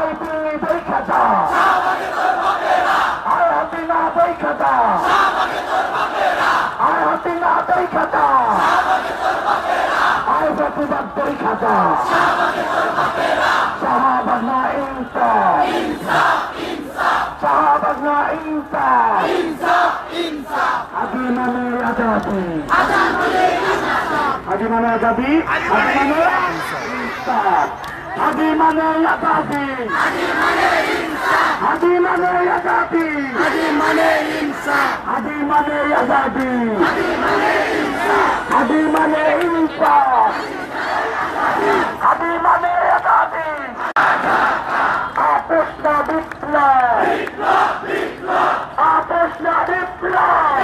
I Delhi দেখা যা আয় হাসিনা দেখা যা আয় হাসিনা দেখা যা আয় প্রতিবাদ দেখা যা শাহবাগ না ইনসাফ শাহবাগ না ইনসাফ আদি মানে আজাদি আদি মানে আজাদি আদি মানে ইনসাফ আদি মানে আজাদি আদি মানে আজাদি আদি মানে ইনসাফ আদি মানে আজাদি আদি মানে ইনসাফ আদি মানে আজাদি আপোষ না বিপ্লব আপোষ না বিপ্লব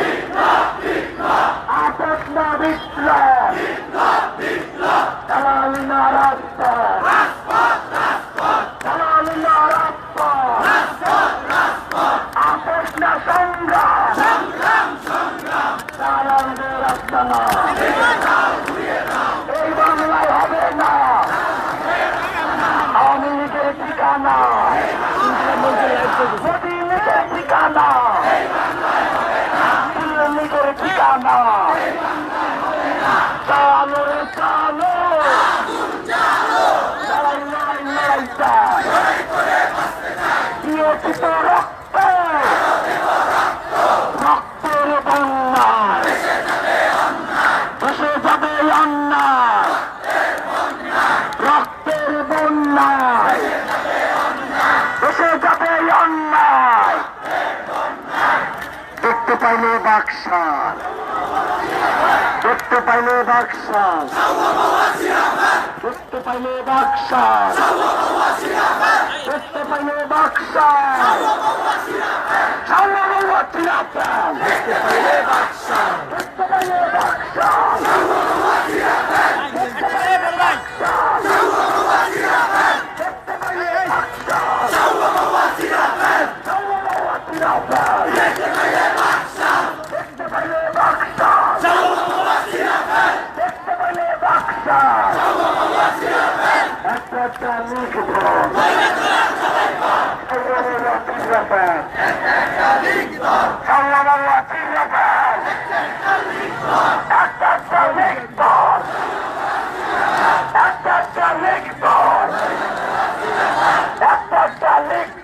আপোষ না বিপ্লব দালালি না রাজপথ দালালি না রাজপথ আপোষ না সংগ্রাম দালালদের রাস্তা না এই বাংলায় হবে না আওয়ামী লীগের ঠিকানা মোদী লীগের ঠিকানা লীগের ঠিকানা চালো রে চালো লড়াইটা দিয়েছিত রক্ত রক্তের বন্যায় এসে যাবে অন্যায় রক্তের বন্যায় এসে যাবে অন্যায় দেখতে পাইলে বাকশাল দেখতে পাইলে বাকশাল দেখতে পাইলে বাকশাল দেখতে পাইলে বাকশাল দেখতে পাইলে বাকশাল দেখতে পাইলে বাকশাল দেখতে পাইলে বাকশাল দেখতে পাইলে একটা লিখব একটা লিখব